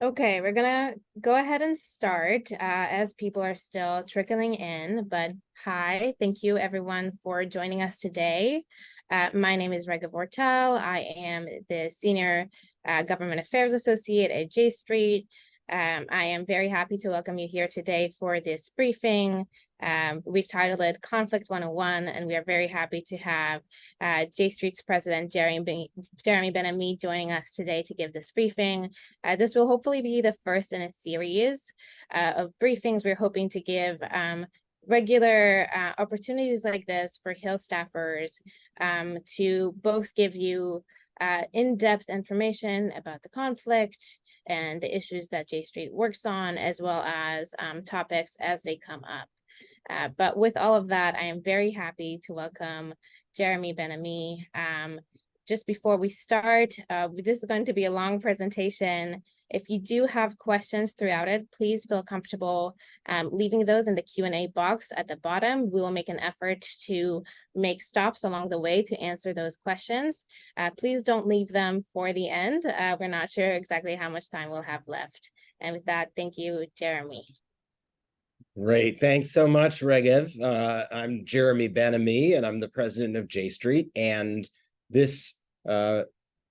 Okay, we're gonna go ahead and start as people are still trickling in. But hi, thank you everyone for joining us today. My name is Rega Vortal. I am the Senior Government Affairs Associate at J Street. I am very happy to welcome you here today for this briefing. We've titled it Conflict 101, and we are very happy to have J Street's president, Jeremy Ben-Ami, joining us today to give this briefing. This will hopefully be the first in a series of briefings. We're hoping to give regular opportunities like this for Hill staffers to both give you in-depth information about the conflict and the issues that J Street works on, as well as topics as they come up. But with all of that, I am very happy to welcome Jeremy Ben-Ami. Just before we start, this is going to be a long presentation. If you do have questions throughout it, please feel comfortable leaving those in the Q&A box at the bottom. We will make an effort to make stops along the way to answer those questions. Please don't leave them for the end. We're not sure exactly how much time we'll have left. And with that, thank you, Jeremy. Great. Thanks so much, Regev. I'm Jeremy Ben-Ami, and I'm the president of J Street. And this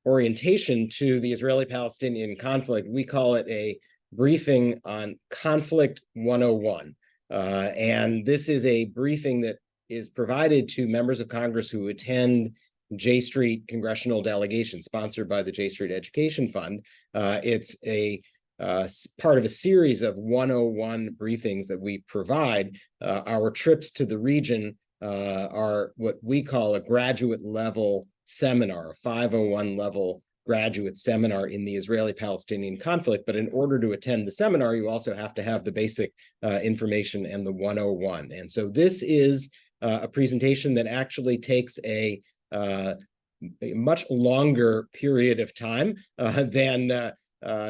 orientation to the Israeli-Palestinian conflict, we call it a briefing on Conflict 101. And this is a briefing that is provided to members of Congress who attend J Street Congressional delegation, sponsored by the J Street Education Fund. It's a part of a series of 101 briefings that we provide. Our trips to the region are what we call a graduate level seminar, a 501 level graduate seminar in the Israeli-Palestinian conflict. But in order to attend the seminar, you also have to have the basic information and the 101. And so this is a presentation that actually takes a much longer period of time than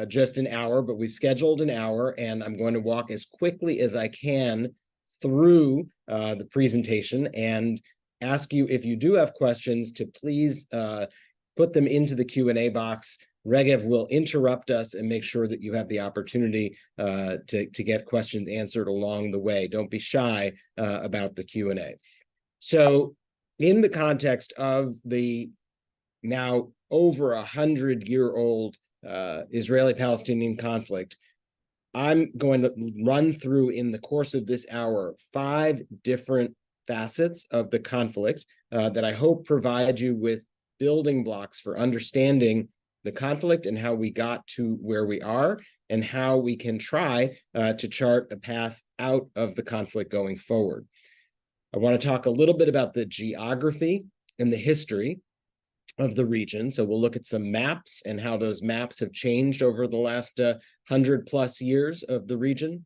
just an hour, but we've scheduled an hour, and I'm going to walk as quickly as I can through the presentation and ask you, if you do have questions, to please put them into the Q&A box. Regev will interrupt us and make sure that you have the opportunity to get questions answered along the way. Don't be shy about the Q&A. So in the context of the now over 100-year-old Israeli-Palestinian conflict, I'm going to run through in the course of this hour 5 different facets of the conflict that I hope provide you with building blocks for understanding the conflict and how we got to where we are and how we can try to chart a path out of the conflict going forward. I want to talk a little bit about the geography and the history of the region. So we'll look at some maps and how those maps have changed over the last 100+ years of the region.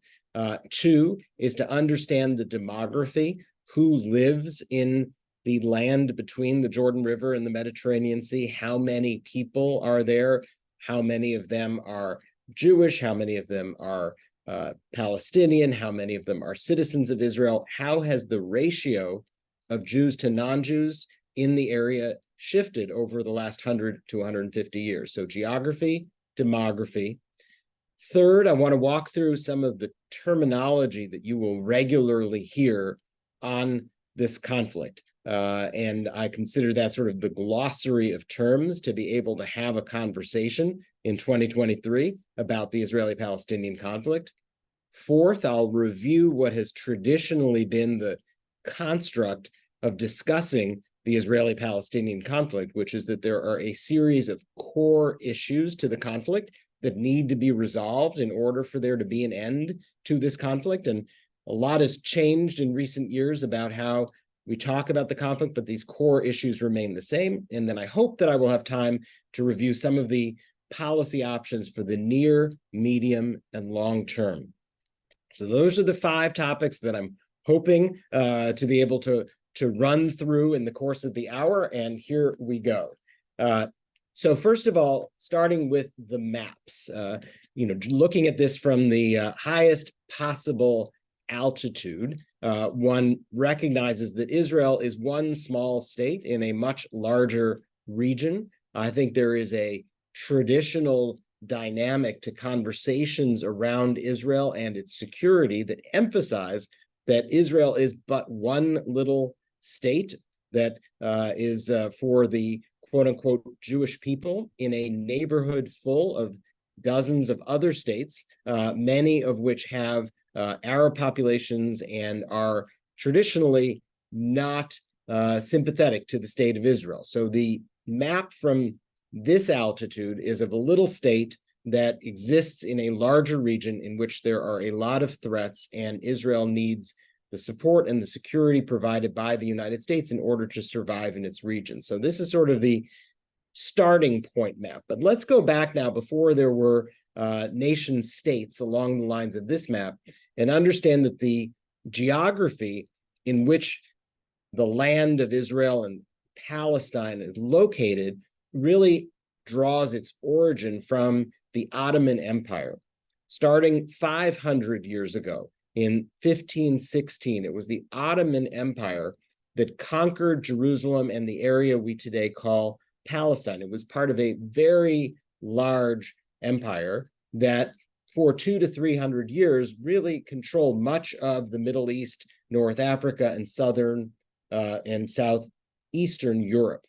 2 is to understand the demography, who lives in the land between the Jordan River and the Mediterranean Sea, how many people are there, how many of them are Jewish, how many of them are Palestinian, how many of them are citizens of Israel, how has the ratio of Jews to non-Jews in the area shifted over the last 100 to 150 years. So geography, demography. 3rd, I want to walk through some of the terminology that you will regularly hear on this conflict. And I consider that sort of the glossary of terms to be able to have a conversation in 2023 about the Israeli-Palestinian conflict. 4th, I'll review what has traditionally been the construct of discussing the Israeli-Palestinian conflict, which is that there are a series of core issues to the conflict that need to be resolved in order for there to be an end to this conflict. And a lot has changed in recent years about how we talk about the conflict, but these core issues remain the same. And then I hope that I will have time to review some of the policy options for the near, medium, and long term. So those are the 5 topics that I'm hoping to be able to run through in the course of the hour, and here we go. So first of all, starting with the maps, looking at this from the highest possible altitude, one recognizes that Israel is one small state in a much larger region. I think there is a traditional dynamic to conversations around Israel and its security that emphasize that Israel is but one little state that is for the quote unquote Jewish people in a neighborhood full of dozens of other states, many of which have Arab populations and are traditionally not sympathetic to the state of Israel. So the map from this altitude is of a little state that exists in a larger region in which there are a lot of threats, and Israel needs the support and the security provided by the United States in order to survive in its region. So this is sort of the starting point map. But let's go back now before there were nation states along the lines of this map and understand that the geography in which the land of Israel and Palestine is located really draws its origin from the Ottoman Empire. Starting 500 years ago, in 1516, it was the Ottoman Empire that conquered Jerusalem and the area we today call Palestine. It was part of a very large empire that for 200 to 300 years really controlled much of the Middle East, North Africa, and southern and southeastern Europe.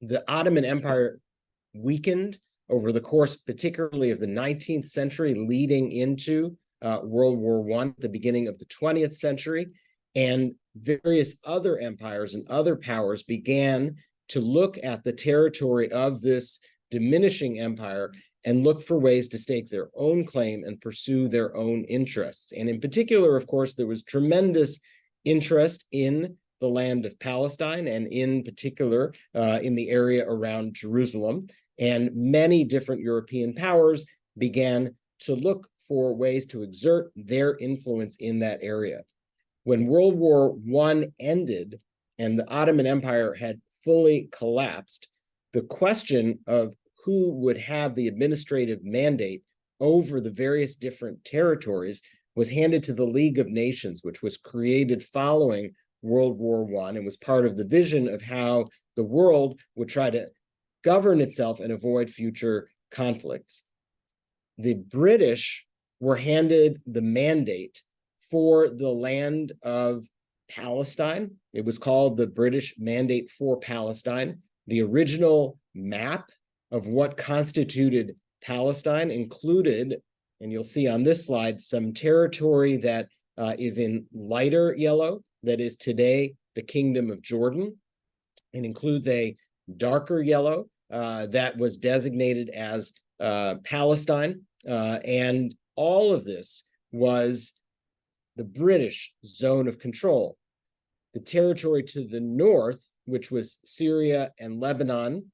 The Ottoman Empire weakened over the course, particularly of the 19th century, leading into World War I, the beginning of the 20th century, and various other empires and other powers began to look at the territory of this diminishing empire and look for ways to stake their own claim and pursue their own interests. And in particular, of course, there was tremendous interest in the land of Palestine, and in particular, in the area around Jerusalem. And many different European powers began to look for ways to exert their influence in that area. When World War I ended and the Ottoman Empire had fully collapsed, the question of who would have the administrative mandate over the various different territories was handed to the League of Nations, which was created following World War I and was part of the vision of how the world would try to govern itself and avoid future conflicts. The British were handed the mandate for the land of Palestine. It was called the British Mandate for Palestine. The original map of what constituted Palestine included, and you'll see on this slide, some territory that is in lighter yellow, that is today the Kingdom of Jordan. It includes a darker yellow that was designated as Palestine. And all of this was the British zone of control. The territory to the north, which was Syria and Lebanon,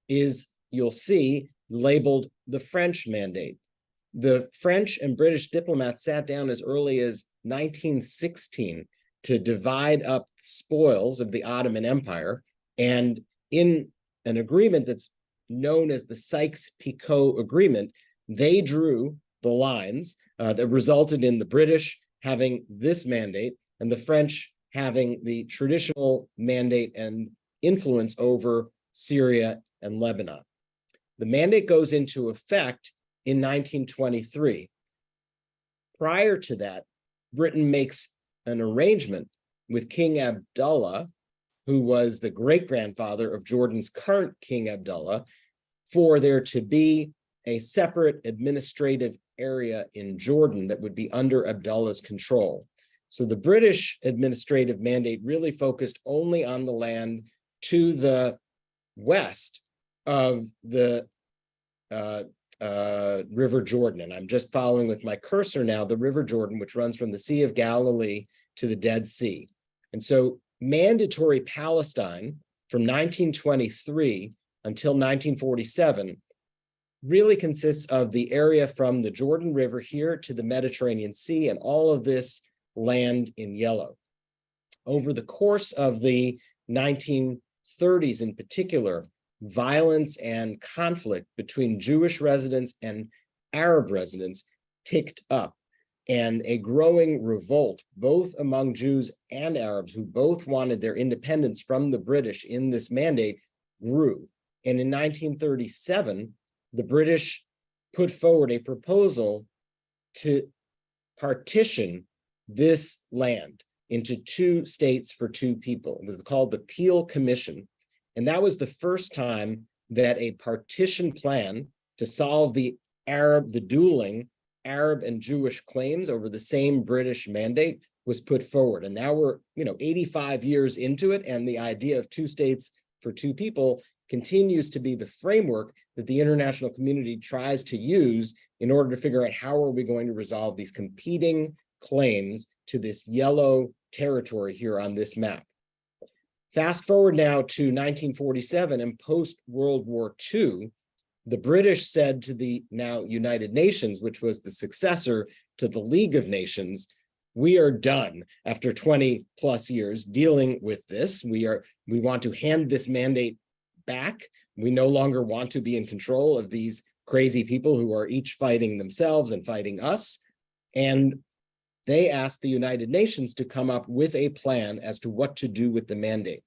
is, you'll see, labeled the French Mandate. The French and British diplomats sat down as early as 1916 to divide up spoils of the Ottoman Empire, and in an agreement that's known as the Sykes-Picot Agreement, they drew the lines that resulted in the British having this mandate and the French having the traditional mandate and influence over Syria and Lebanon. The mandate goes into effect in 1923. Prior to that, Britain makes an arrangement with King Abdullah, who was the great-grandfather of Jordan's current King Abdullah, for there to be a separate administrative area in Jordan that would be under Abdullah's control. So the British administrative mandate really focused only on the land to the west of the River Jordan. And I'm just following with my cursor now, the River Jordan, which runs from the Sea of Galilee to the Dead Sea. And so mandatory Palestine from 1923 until 1947 really consists of the area from the Jordan River here to the Mediterranean Sea, and all of this land in yellow. Over the course of the 1930s in particular, violence and conflict between Jewish residents and Arab residents ticked up, and a growing revolt, both among Jews and Arabs, who both wanted their independence from the British in this mandate, grew. And in 1937, the British put forward a proposal to partition this land into 2 states for 2 people. It was called the Peel Commission. And that was the first time that a partition plan to solve the dueling Arab and Jewish claims over the same British mandate was put forward. And now we're, 85 years into it, and the idea of 2 states for 2 people continues to be the framework that the international community tries to use in order to figure out how are we going to resolve these competing claims to this yellow territory here on this map. Fast forward now to 1947 and post-World War II, the British said to the now United Nations, which was the successor to the League of Nations, we are done after 20 plus years dealing with this. We want to hand this mandate back. We no longer want to be in control of these crazy people who are each fighting themselves and fighting us. And they asked the United Nations to come up with a plan as to what to do with the mandate.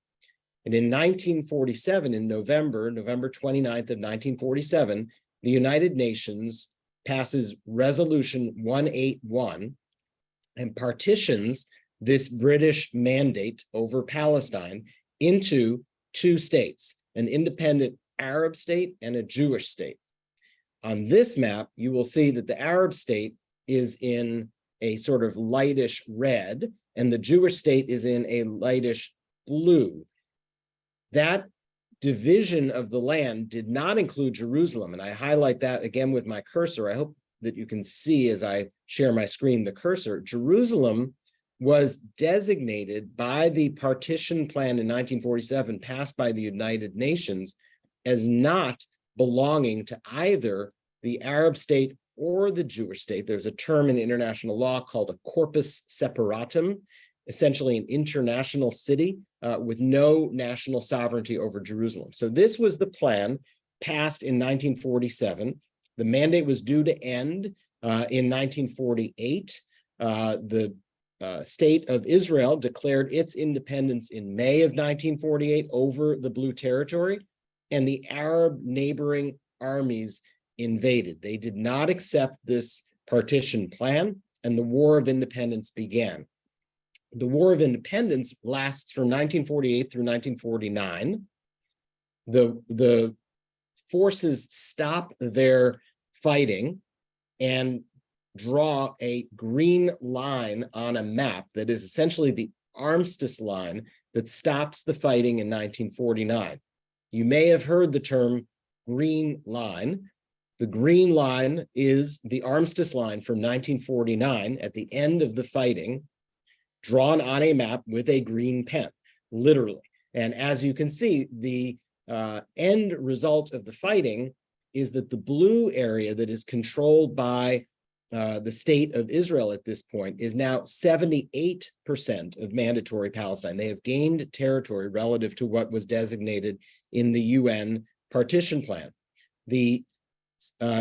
And in 1947, in November 29th of 1947, the United Nations passes Resolution 181 and partitions this British mandate over Palestine into 2 states, an independent Arab state and a Jewish state. On this map, you will see that the Arab state is in a sort of lightish red, and the Jewish state is in a lightish blue. That division of the land did not include Jerusalem, and I highlight that again with my cursor. I hope that you can see as I share my screen the cursor. Jerusalem was designated by the partition plan in 1947, passed by the United Nations, as not belonging to either the Arab state or the Jewish state. There's a term in international law called a corpus separatum, essentially an international city with no national sovereignty over Jerusalem. So this was the plan passed in 1947. The mandate was due to end in 1948. The state of Israel declared its independence in May of 1948 over the Blue Territory, and the Arab neighboring armies invaded. They did not accept this partition plan, and the War of Independence began. The War of Independence lasts from 1948 through 1949. The forces stop their fighting and draw a green line on a map that is essentially the armistice line that stops the fighting in 1949. You may have heard the term green line. The green line is the armistice line from 1949 at the end of the fighting, drawn on a map with a green pen, literally. And as you can see, the end result of the fighting is that the blue area that is controlled by the state of Israel at this point is now 78% of mandatory Palestine. They have gained territory relative to what was designated in the UN partition plan. The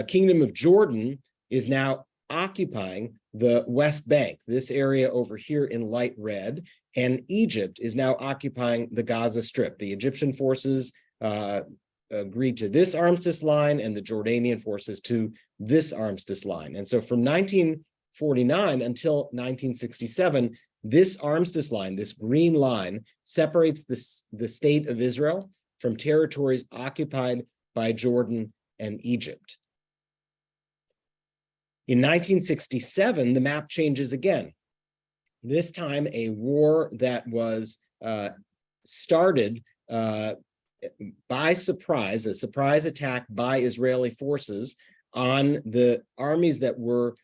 Kingdom of Jordan is now occupying the West Bank, this area over here in light red, and Egypt is now occupying the Gaza Strip. The Egyptian forces agreed to this armistice line, and the Jordanian forces to this armistice line. And so from 1949 until 1967, this armistice line, this green line, separates the state of Israel from territories occupied by Jordan and Egypt. In 1967, the map changes again. This time, a war that was started by surprise, a surprise attack by Israeli forces on the armies that were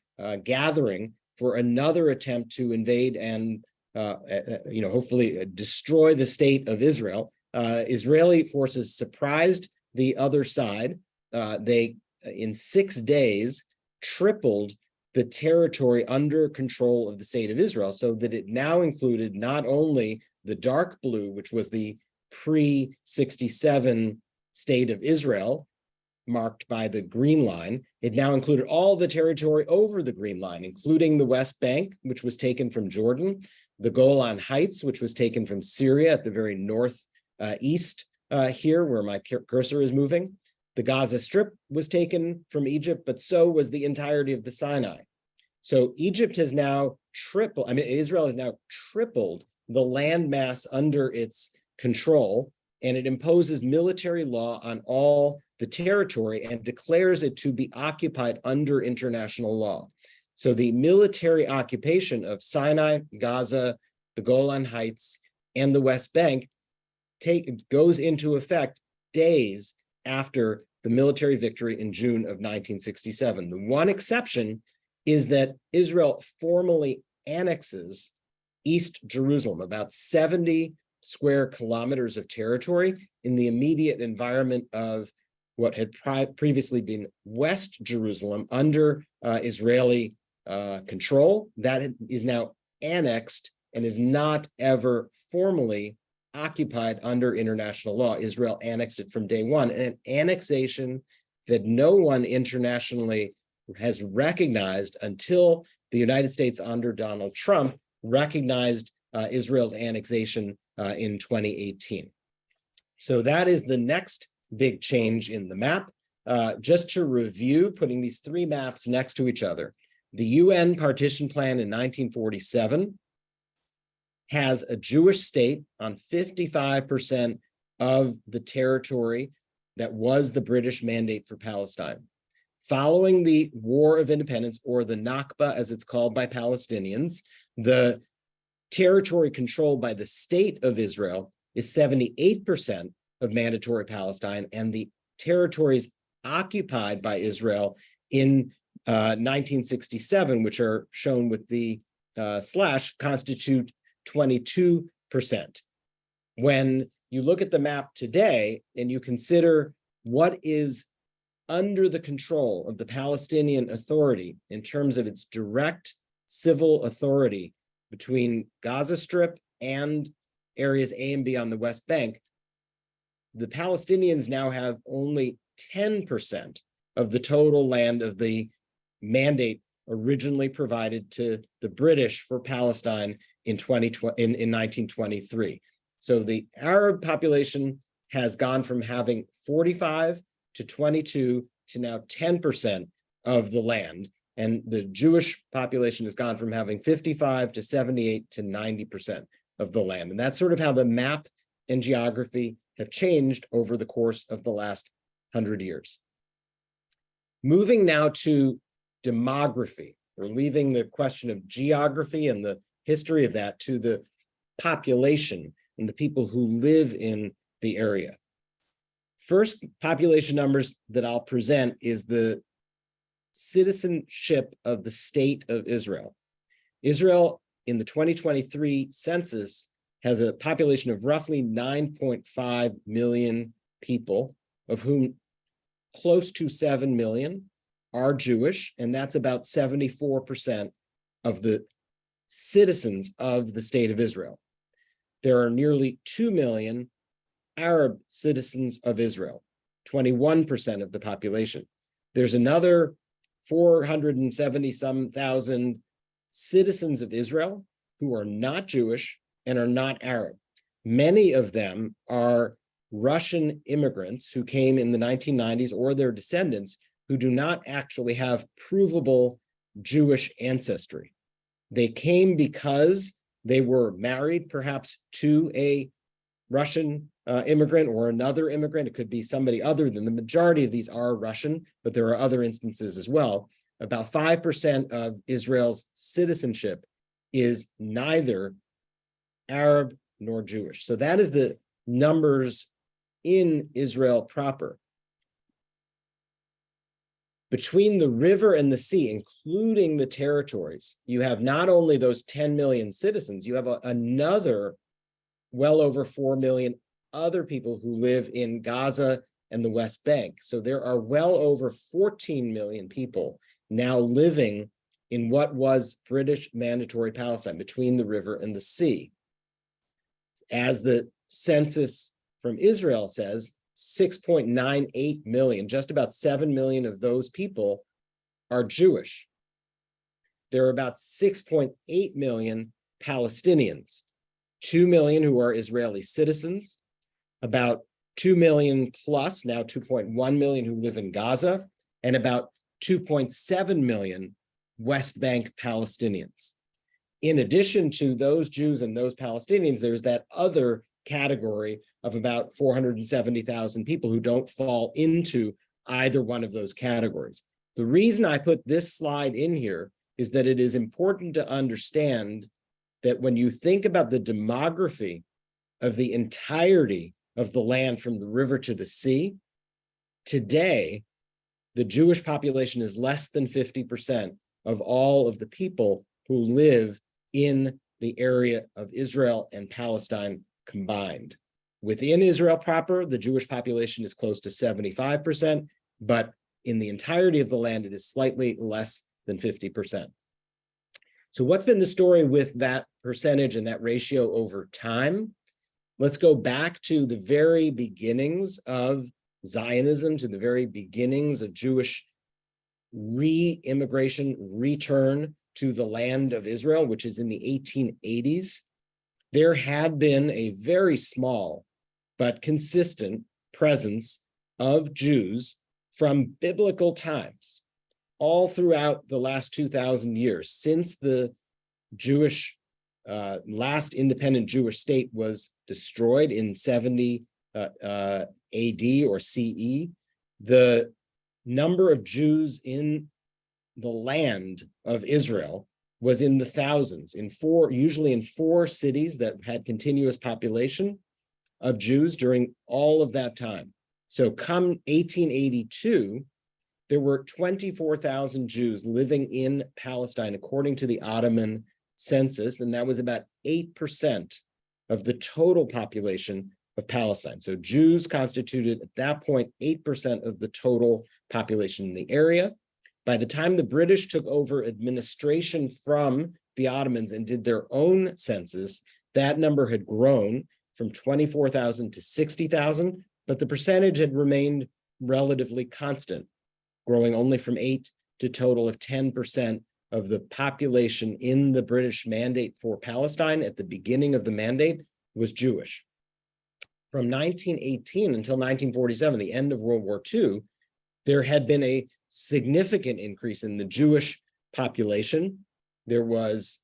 gathering for another attempt to invade and hopefully destroy the state of Israel. Israeli forces surprised the other side. They, in 6 days, tripled the territory under control of the state of Israel, so that it now included not only the dark blue, which was the pre-67 state of Israel, marked by the green line, it now included all the territory over the green line, including the West Bank, which was taken from Jordan, the Golan Heights, which was taken from Syria at the very northeast here, where my cursor is moving, The Gaza Strip was taken from Egypt, but so was the entirety of the Sinai. So Egypt has now Israel has now tripled the land mass under its control, and it imposes military law on all the territory and declares it to be occupied under international law. So the military occupation of Sinai, Gaza, the Golan Heights, and the West Bank goes into effect days after the military victory in June of 1967. The one exception is that Israel formally annexes East Jerusalem, about 70 square kilometers of territory in the immediate environment of what had previously been West Jerusalem under Israeli control. That is now annexed and is not ever formally occupied under international law. Israel annexed it from day one, and an annexation that no one internationally has recognized until the United States under Donald Trump recognized Israel's annexation in 2018. So that is the next big change in the map. Just to review, putting these three maps next to each other, the UN partition plan in 1947 has a Jewish state on 55% of the territory that was the British mandate for Palestine. Following the War of Independence, or the Nakba as it's called by Palestinians, the territory controlled by the state of Israel is 78% of mandatory Palestine, and the territories occupied by Israel in 1967, which are shown with the slash, constitute 22%. When you look at the map today and you consider what is under the control of the Palestinian Authority in terms of its direct civil authority between Gaza Strip and areas A and B on the West Bank, the Palestinians now have only 10% of the total land of the mandate originally provided to the British for Palestine in 1923. So the Arab population has gone from having 45 to 22 to now 10% of the land. And the Jewish population has gone from having 55 to 78 to 90% of the land. And that's sort of how the map and geography have changed over the course of the last 100 years. Moving now to demography. We're leaving the question of geography and the history of that to the population and the people who live in the area. First population numbers that I'll present is the citizenship of the state of Israel. Israel in the 2023 census has a population of roughly 9.5 million people, of whom close to 7 million are Jewish, and that's about 74% of the citizens of the state of Israel. There are nearly 2 million Arab citizens of Israel, 21% of the population. There's another 470-some thousand citizens of Israel who are not Jewish and are not Arab. Many of them are Russian immigrants who came in the 1990s, or their descendants, who do not actually have provable Jewish ancestry. They came because they were married perhaps to a Russian immigrant or another immigrant. It could be somebody other than. The majority of these are Russian, but there are other instances as well. About 5% of Israel's citizenship is neither Arab nor Jewish. So that is the numbers in Israel proper. Between the river and the sea, including the territories, you have not only those 10 million citizens, you have another well over 4 million other people who live in Gaza and the West Bank. So there are well over 14 million people now living in what was British mandatory Palestine, between the river and the sea. As the census from Israel says, 6.98 million, just about 7 million of those people are Jewish. There are about 6.8 million Palestinians, 2 million who are Israeli citizens, about 2 million plus, now 2.1 million who live in Gaza, and about 2.7 million West Bank Palestinians. In addition to those Jews and those Palestinians, there's that other category of about 470,000 people who don't fall into either one of those categories. The reason I put this slide in here is that it is important to understand that when you think about the demography of the entirety of the land from the river to the sea, today, the Jewish population is less than 50% of all of the people who live in the area of Israel and Palestine combined. Within Israel proper, the Jewish population is close to 75%, but in the entirety of the land, it is slightly less than 50%. So what's been the story with that percentage and that ratio over time? Let's go back to the very beginnings of Zionism, to the very beginnings of Jewish re-immigration, return to the land of Israel, which is in the 1880s. There had been a very small but consistent presence of Jews from biblical times, all throughout the last 2,000 years, since the Jewish last independent Jewish state was destroyed in 70 AD or CE. The number of Jews in the land of Israel was in the thousands, usually in 4 cities that had continuous population of Jews during all of that time. So come 1882, there were 24,000 Jews living in Palestine, according to the Ottoman census, and that was about 8% of the total population of Palestine. So Jews constituted at that point 8% of the total population in the area. By the time the British took over administration from the Ottomans and did their own census, that number had grown from 24,000 to 60,000, but the percentage had remained relatively constant, growing only from 8 to a total of 10% of the population in the British mandate for Palestine at the beginning of the mandate was Jewish. From 1918 until 1947, the end of World War II, there had been a significant increase in the Jewish population. There was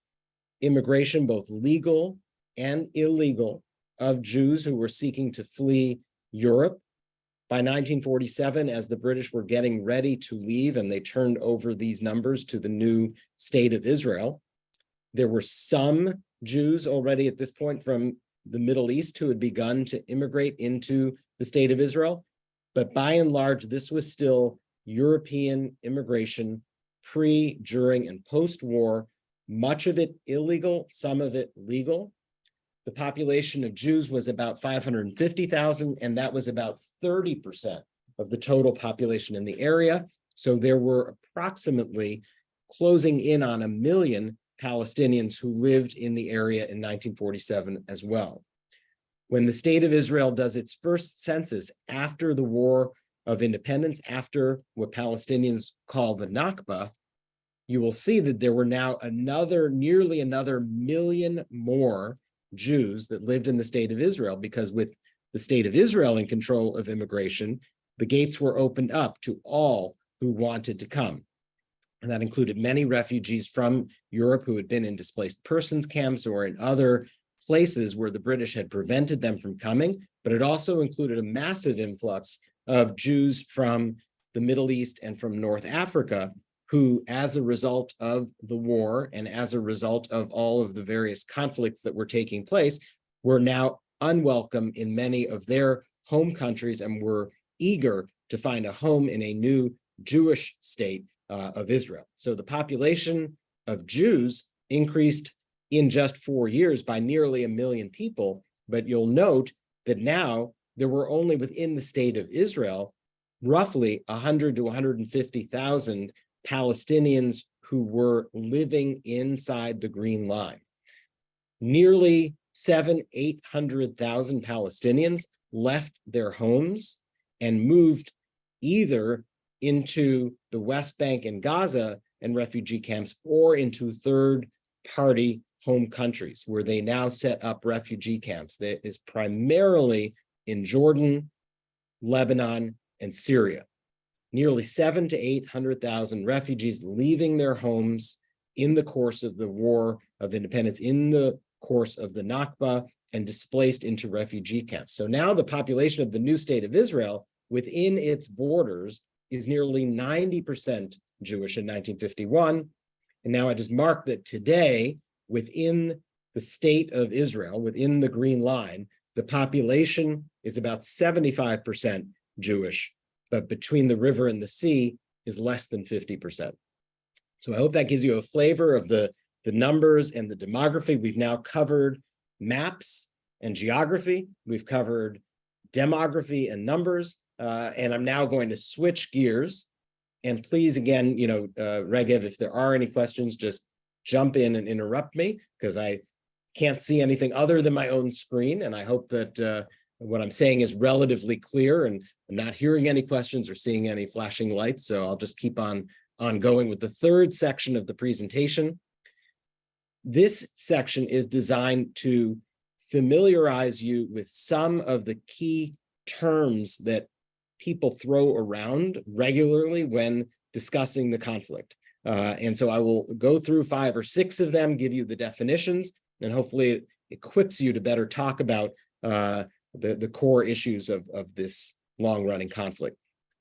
immigration, both legal and illegal, of Jews who were seeking to flee Europe. By 1947, as the British were getting ready to leave and they turned over these numbers to the new state of Israel, there were some Jews already at this point from the Middle East who had begun to immigrate into the state of Israel. But by and large, this was still European immigration pre, during, and post-war, much of it illegal, some of it legal. The population of Jews was about 550,000, and that was about 30% of the total population in the area. So there were approximately closing in on 1 million Palestinians who lived in the area in 1947 as well. When the state of Israel does its first census after the War of Independence, after what Palestinians call the Nakba, you will see that there were now nearly another 1 million more Jews that lived in the state of Israel, because with the state of Israel in control of immigration, the gates were opened up to all who wanted to come. And that included many refugees from Europe who had been in displaced persons camps or in other places where the British had prevented them from coming, but it also included a massive influx of Jews from the Middle East and from North Africa, who, as a result of the war and as a result of all of the various conflicts that were taking place, were now unwelcome in many of their home countries and were eager to find a home in a new Jewish state of Israel. So the population of Jews increased in just 4 years by nearly 1 million people, but you'll note that now there were only within the state of Israel roughly 100 to 150,000 Palestinians who were living inside the Green Line. Nearly 800,000 Palestinians left their homes and moved either into the West Bank and Gaza and refugee camps or into third-party home countries where they now set up refugee camps. That is primarily in Jordan, Lebanon, and Syria. Nearly 700,000 to 800,000 refugees leaving their homes in the course of the War of Independence, in the course of the Nakba, and displaced into refugee camps. So now the population of the new state of Israel within its borders is nearly 90% Jewish in 1951. And now I just marked that today, within the state of Israel, within the Green Line, the population is about 75% Jewish, but between the river and the sea is less than 50%. So I hope that gives you a flavor of the numbers and the demography. We've now covered maps and geography. We've covered demography and numbers. And I'm now going to switch gears. And please, again, Regev, if there are any questions, just jump in and interrupt me, because I can't see anything other than my own screen. And I hope that what I'm saying is relatively clear, and I'm not hearing any questions or seeing any flashing lights. So I'll just keep on going with the third section of the presentation. This section is designed to familiarize you with some of the key terms that people throw around regularly when discussing the conflict. And so I will go through 5 or 6 of them, give you the definitions, and hopefully it equips you to better talk about the core issues of this long-running conflict.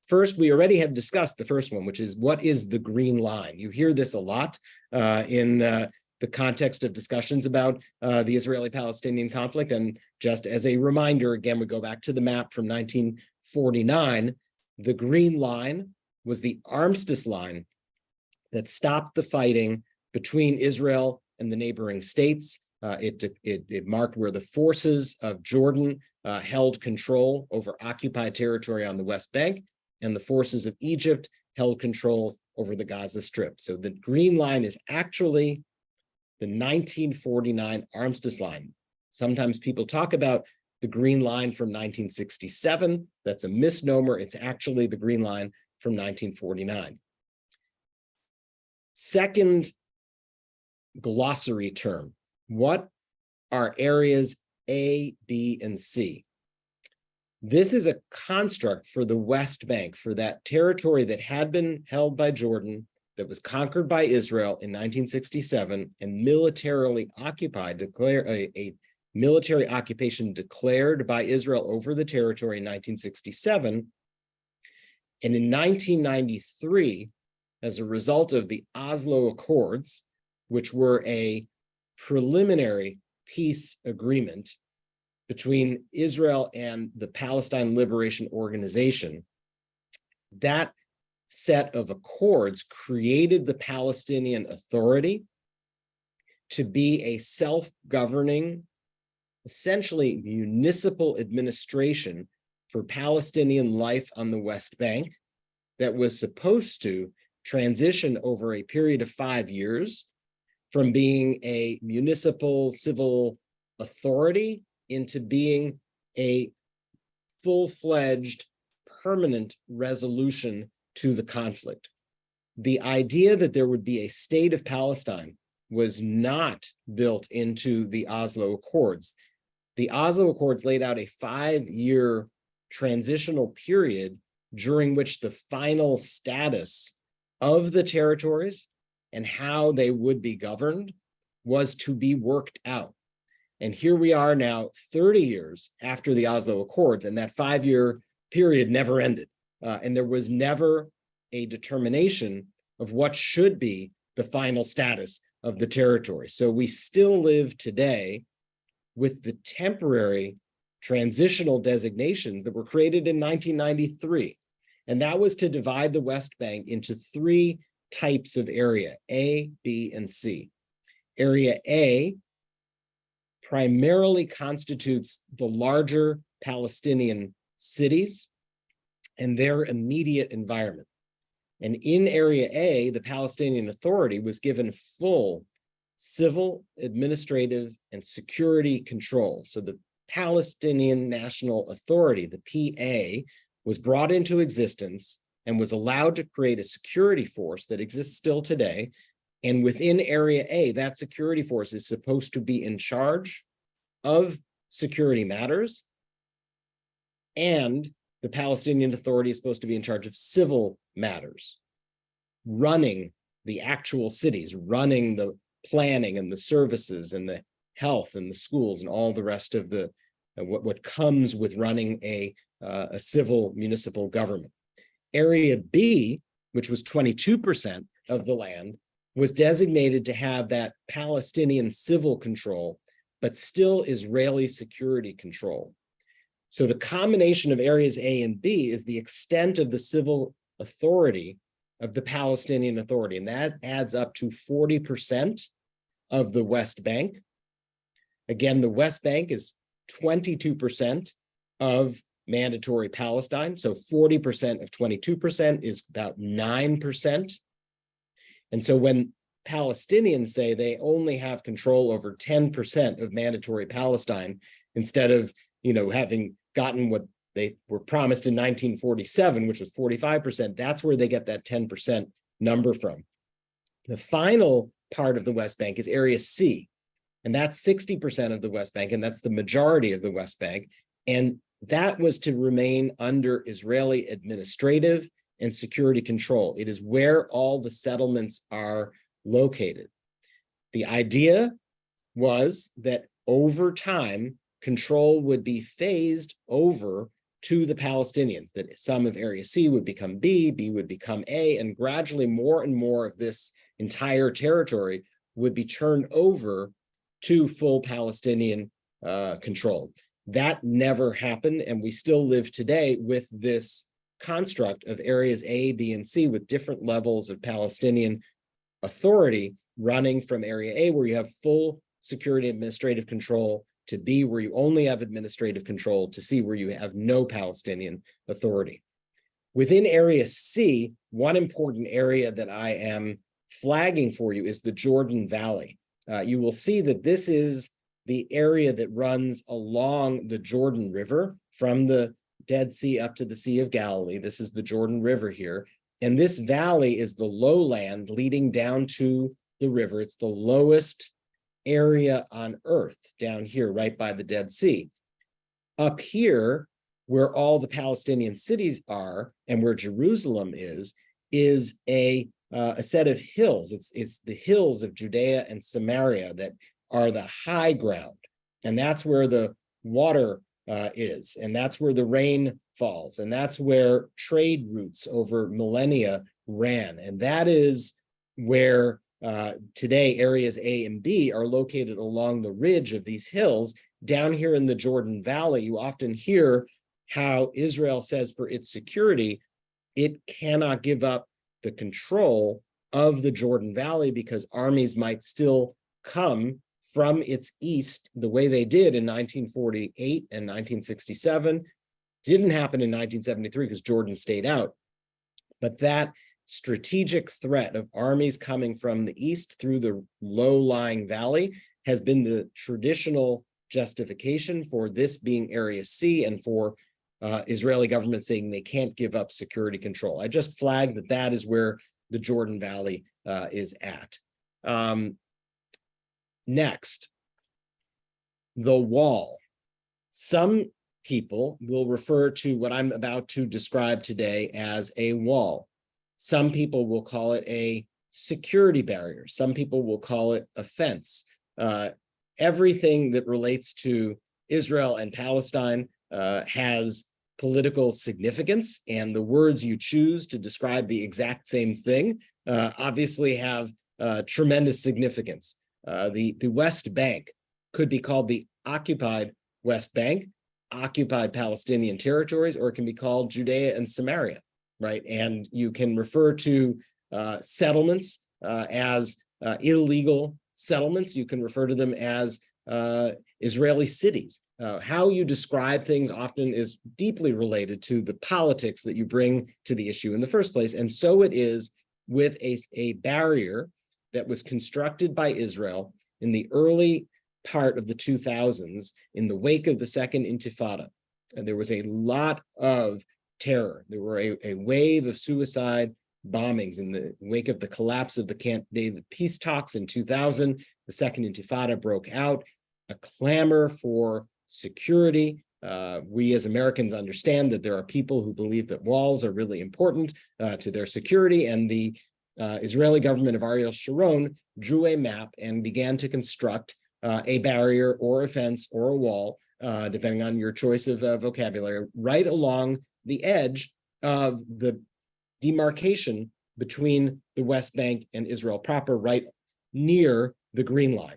First, we already have discussed the first one, which is, what is the Green Line? You hear this a lot in the context of discussions about the Israeli-Palestinian conflict. And just as a reminder, again, we go back to the map from 1949. The Green Line was the armistice line that stopped the fighting between Israel and the neighboring states. It marked where the forces of Jordan held control over occupied territory on the West Bank, and the forces of Egypt held control over the Gaza Strip. So the Green Line is actually the 1949 armistice line. Sometimes people talk about the Green Line from 1967. That's a misnomer. It's actually the Green Line from 1949. Second glossary term. What are areas A, B, and C? This is a construct for the West Bank, for that territory that had been held by Jordan, that was conquered by Israel in 1967 and militarily occupied, a military occupation declared by Israel over the territory in 1967. And in 1993, as a result of the Oslo Accords, which were a preliminary peace agreement between Israel and the Palestine Liberation Organization, that set of accords created the Palestinian Authority to be a self-governing, essentially municipal administration for Palestinian life on the West Bank that was supposed to transition over a period of 5 years from being a municipal civil authority into being a full-fledged permanent resolution to the conflict. The idea that there would be a state of Palestine was not built into the Oslo Accords. The Oslo Accords laid out a 5-year transitional period during which the final status of the territories and how they would be governed was to be worked out. And here we are now 30 years after the Oslo Accords, and that 5-year period never ended. And there was never a determination of what should be the final status of the territory. So we still live today with the temporary transitional designations that were created in 1993. And that was to divide the West Bank into 3 types of area, A, B, and C. Area A primarily constitutes the larger Palestinian cities and their immediate environment. And in Area A, the Palestinian Authority was given full civil, administrative, and security control. So the Palestinian National Authority, the PA, was brought into existence and was allowed to create a security force that exists still today. And within Area A, that security force is supposed to be in charge of security matters, and the Palestinian Authority is supposed to be in charge of civil matters, running the actual cities, running the planning and the services and the health and the schools and all the rest of the what comes with running a civil municipal government. Area B, which was 22% of the land, was designated to have that Palestinian civil control, but still Israeli security control. So the combination of areas A and B is the extent of the civil authority of the Palestinian Authority, and that adds up to 40% of the West Bank. Again, the West Bank is 22% of mandatory Palestine, so 40% of 22% is about 9%. And so when Palestinians say they only have control over 10% of mandatory Palestine, instead of, having gotten what they were promised in 1947, which was 45%, that's where they get that 10% number from. The final part of the West Bank is Area C, and that's 60% of the West Bank, and that's the majority of the West Bank. And that was to remain under Israeli administrative and security control. It is where all the settlements are located. The idea was that over time, control would be phased over to the Palestinians, that some of Area C would become B, B would become A, and gradually more and more of this entire territory would be turned over to full Palestinian control. That never happened, and we still live today with this construct of areas A, B, and C with different levels of Palestinian authority running from Area A, where you have full security administrative control, to B, where you only have administrative control, to C, where you have no Palestinian authority. Within Area C, one important area that I am flagging for you is the Jordan Valley. You will see that this is the area that runs along the Jordan River from the Dead Sea up to the Sea of Galilee. This is the Jordan River here. And this valley is the lowland leading down to the river. It's the lowest area on earth down here, right by the Dead Sea. Up here, where all the Palestinian cities are and where Jerusalem is a set of hills. It's the hills of Judea and Samaria that are the high ground. And that's where the water is. And that's where the rain falls. And that's where trade routes over millennia ran. And that is where today areas A and B are located along the ridge of these hills. Down here in the Jordan Valley, you often hear how Israel says for its security, it cannot give up the control of the Jordan Valley because armies might still come from its east the way they did in 1948 and 1967. Didn't happen in 1973 because Jordan stayed out. But that strategic threat of armies coming from the east through the low-lying valley has been the traditional justification for this being Area C and for Israeli government saying they can't give up security control. I just flagged that that is where the Jordan Valley is at. Next, the wall. Some people will refer to what I'm about to describe today as a wall. Some people will call it a security barrier. Some people will call it a fence. Everything that relates to Israel and Palestine has political significance, and the words you choose to describe the exact same thing obviously have tremendous significance. The West Bank could be called the occupied West Bank, occupied Palestinian territories, or it can be called Judea and Samaria, right? And you can refer to settlements as illegal settlements. You can refer to them as Israeli cities. How you describe things often is deeply related to the politics that you bring to the issue in the first place. And so it is with a barrier that was constructed by Israel in the early part of the 2000s in the wake of the Second Intifada. And there was a lot of terror. There were a wave of suicide bombings in the wake of the collapse of the Camp David peace talks in 2000. The Second Intifada broke out, a clamor for security We as Americans understand that there are people who believe that walls are really important to their security, and the Israeli government of Ariel Sharon drew a map and began to construct a barrier or a fence or a wall, depending on your choice of vocabulary, right along the edge of the demarcation between the West Bank and Israel proper, right near the green line.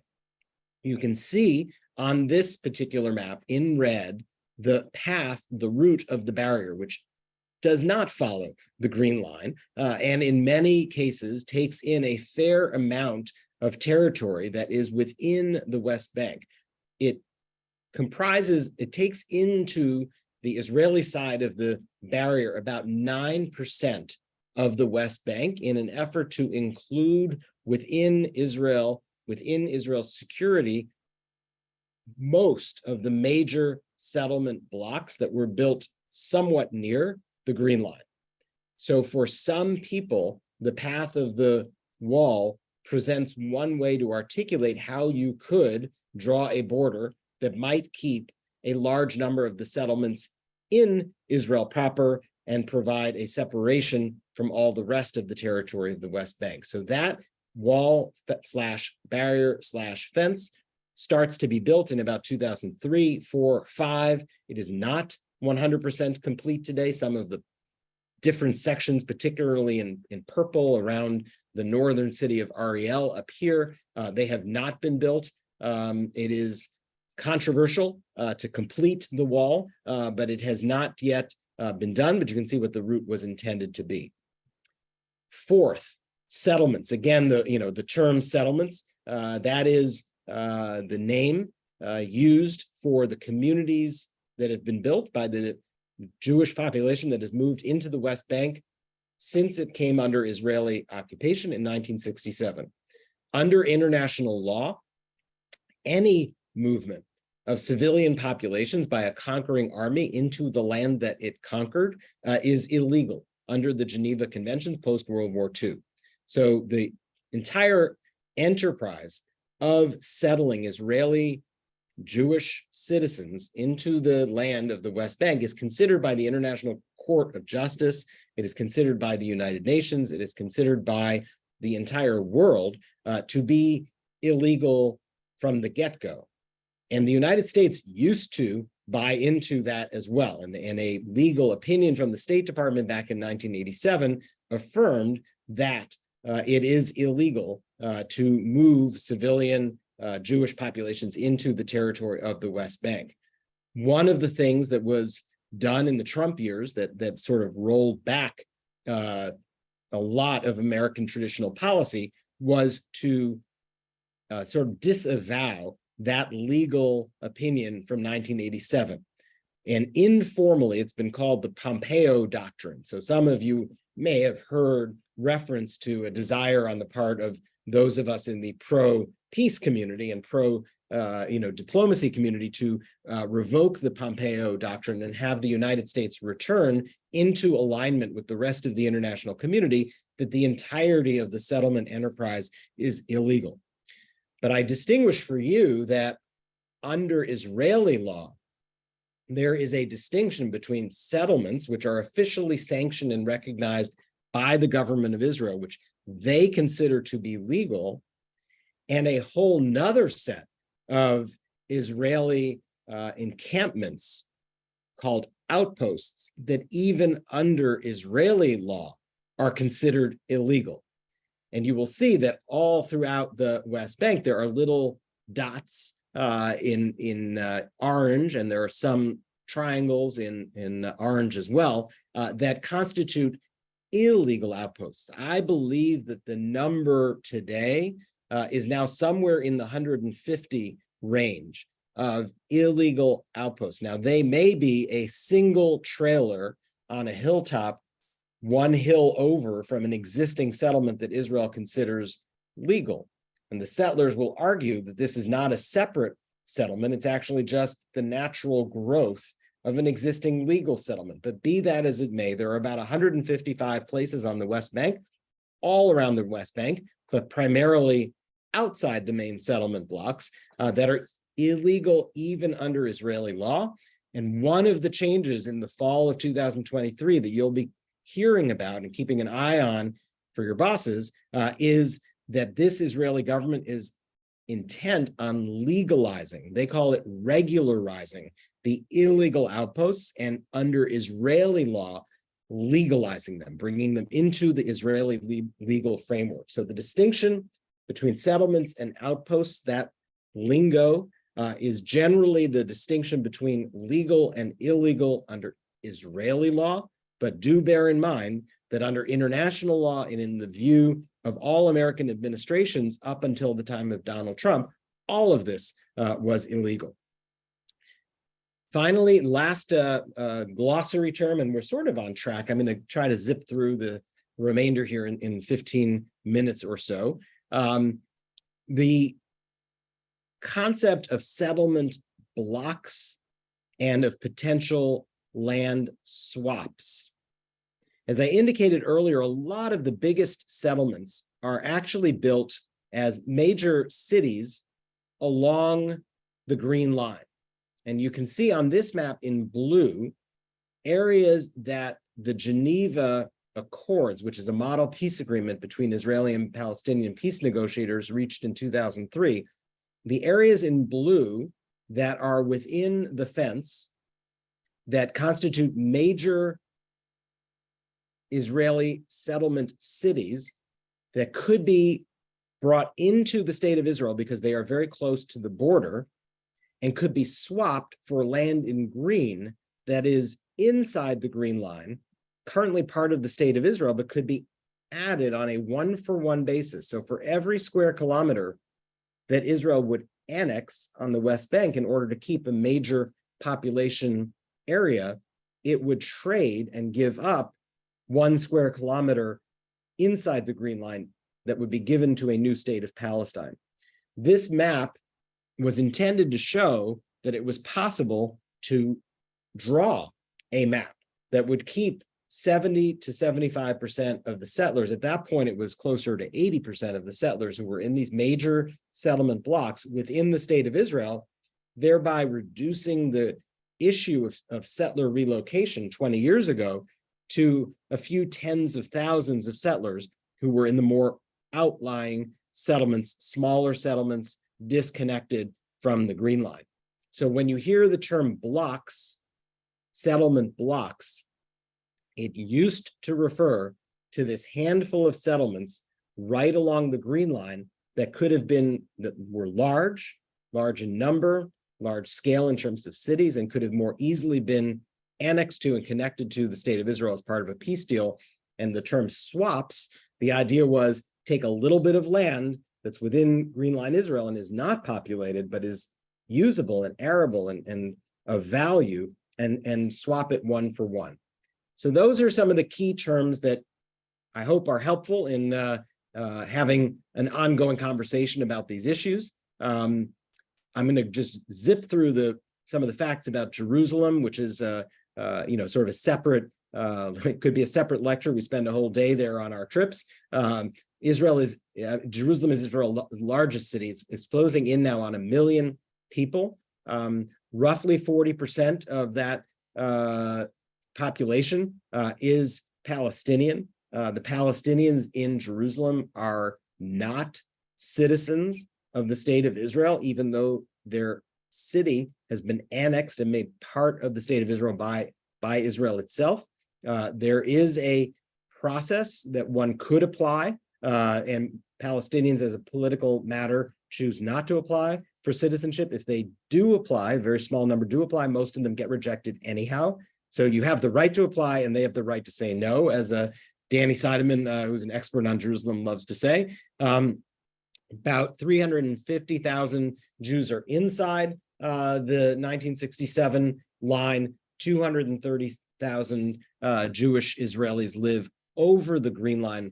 You can see on this particular map in red the path, the route of the barrier, which does not follow the green line, and in many cases takes in a fair amount of territory that is within the West Bank. It takes into the Israeli side of the barrier about 9% of the West Bank in an effort to include within Israel's security most of the major settlement blocks that were built somewhat near the green line. So for some people, the path of the wall presents one way to articulate how you could draw a border that might keep a large number of the settlements in Israel proper and provide a separation from all the rest of the territory of the West Bank. So that wall slash barrier slash fence starts to be built in about 2003, 4, 5. It is not 100% complete today. Some of the different sections, particularly in purple around the northern city of Ariel up here, they have not been built. It is controversial to complete the wall, but it has not yet been done, but you can see what the route was intended to be. Fourth, settlements. Again, the term settlements, that is the name used for the communities that have been built by the Jewish population that has moved into the West Bank since it came under Israeli occupation in 1967. Under international law, any movement of civilian populations by a conquering army into the land that it conquered is illegal under the Geneva Conventions post-World War II. So the entire enterprise of settling Israeli Jewish citizens into the land of the West Bank is considered by the International Court of Justice. It is considered by the United Nations. It is considered by the entire world to be illegal from the get-go. And the United States used to buy into that as well. And a legal opinion from the State Department back in 1987 affirmed that it is illegal to move civilian Jewish populations into the territory of the West Bank. One of the things that was done in the Trump years that sort of rolled back a lot of American traditional policy was to sort of disavow that legal opinion from 1987. And informally, it's been called the Pompeo Doctrine. So some of you may have heard reference to a desire on the part of those of us in the pro-peace community and pro-diplomacy community to revoke the Pompeo Doctrine and have the United States return into alignment with the rest of the international community that the entirety of the settlement enterprise is illegal. But I distinguish for you that under Israeli law, there is a distinction between settlements, which are officially sanctioned and recognized by the government of Israel, which they consider to be legal, and a whole nother set of Israeli encampments called outposts that even under Israeli law are considered illegal. And you will see that all throughout the West Bank, there are little dots in orange, and there are some triangles in orange as well, that constitute illegal outposts. I believe that the number today is now somewhere in the 150 range of illegal outposts. Now, they may be a single trailer on a hilltop, one hill over from an existing settlement that Israel considers legal. And the settlers will argue that this is not a separate settlement. It's actually just the natural growth of an existing legal settlement. But be that as it may, there are about 155 places on the West Bank, all around the West Bank, but primarily outside the main settlement blocks that are illegal even under Israeli law. And one of the changes in the fall of 2023 that you'll be hearing about and keeping an eye on for your bosses is that this Israeli government is intent on legalizing, they call it regularizing, the illegal outposts, and under Israeli law, legalizing them, bringing them into the Israeli legal framework. So the distinction between settlements and outposts, that lingo is generally the distinction between legal and illegal under Israeli law, but do bear in mind that under international law and in the view of all American administrations up until the time of Donald Trump, all of this was illegal. Finally, last glossary term, and we're sort of on track. I'm going to try to zip through the remainder here in 15 minutes or so. The concept of settlement blocks and of potential land swaps. As I indicated earlier, a lot of the biggest settlements are actually built as major cities along the Green Line. And you can see on this map in blue, areas that the Geneva Accords, which is a model peace agreement between Israeli and Palestinian peace negotiators reached in 2003, the areas in blue that are within the fence that constitute major Israeli settlement cities that could be brought into the state of Israel because they are very close to the border and could be swapped for land in green that is inside the Green Line, currently part of the state of Israel, but could be added on a one-for-one basis. So for every square kilometer that Israel would annex on the West Bank in order to keep a major population area, it would trade and give up 1 square kilometer inside the Green Line that would be given to a new state of Palestine. This map was intended to show that it was possible to draw a map that would keep 70 to 75% of the settlers. At that point, it was closer to 80% of the settlers who were in these major settlement blocks within the state of Israel, thereby reducing the issue of settler relocation 20 years ago to a few tens of thousands of settlers who were in the more outlying settlements, smaller settlements, disconnected from the Green Line. So when you hear the term blocks, settlement blocks, it used to refer to this handful of settlements right along the Green Line that could have been, that were large in number, large scale in terms of cities, and could have more easily been annexed to and connected to the state of Israel as part of a peace deal. And the term swaps, the idea was take a little bit of land that's within Green Line Israel and is not populated, but is usable and arable and of value, and swap it one for one. So those are some of the key terms that I hope are helpful in having an ongoing conversation about these issues. I'm going to just zip through some of the facts about Jerusalem, which is sort of a separate, it could be a separate lecture. We spend a whole day there on our trips. Jerusalem is Israel's largest city. It's closing in now on 1 million people. Roughly 40% of that population is Palestinian. The Palestinians in Jerusalem are not citizens of the state of Israel, even though their city has been annexed and made part of the state of Israel by Israel itself. There is a process that one could apply, and Palestinians as a political matter choose not to apply for citizenship. If they do apply, a very small number do apply, most of them get rejected anyhow. So you have the right to apply and they have the right to say no, as Danny Seidemann, who's an expert on Jerusalem, loves to say. About 350,000 Jews are inside the 1967 line. 230,000 Jewish Israelis live over the Green Line.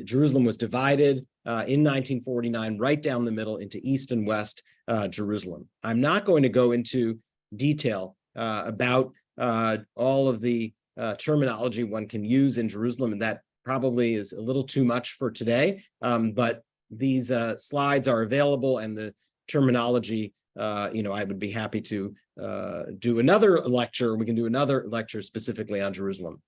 Jerusalem was divided in 1949 right down the middle into East and West Jerusalem. I'm not going to go into detail about all of the terminology one can use in Jerusalem, and that probably is a little too much for today, but these slides are available, and the terminology, I would be happy to do another lecture. We can do another lecture specifically on Jerusalem.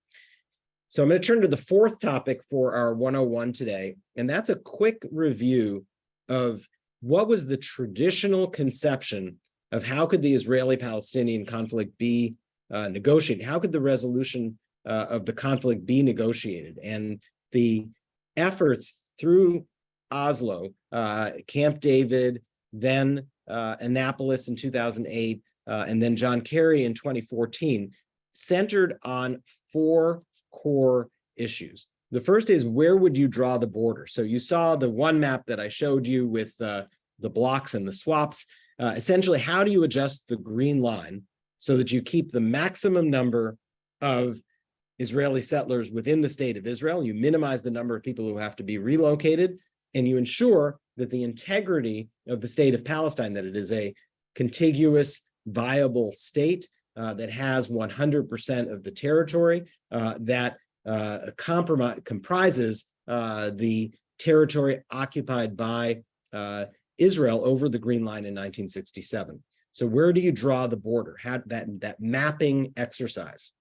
So I'm going to turn to the fourth topic for our 101 today, and that's a quick review of what was the traditional conception of how could the Israeli-Palestinian conflict be negotiated? How could the resolution of the conflict be negotiated? And the efforts through Oslo, Camp David, then Annapolis in 2008, and then John Kerry in 2014, centered on four core issues. The first is, where would you draw the border? So you saw the one map that I showed you with the blocks and the swaps. Essentially, how do you adjust the green line so that you keep the maximum number of Israeli settlers within the state of Israel? You minimize the number of people who have to be relocated, and you ensure that the integrity of the state of Palestine, that it is a contiguous, viable state that has 100% of the territory, that comprises the territory occupied by Israel over the Green Line in 1967. So where do you draw the border? How that mapping exercise.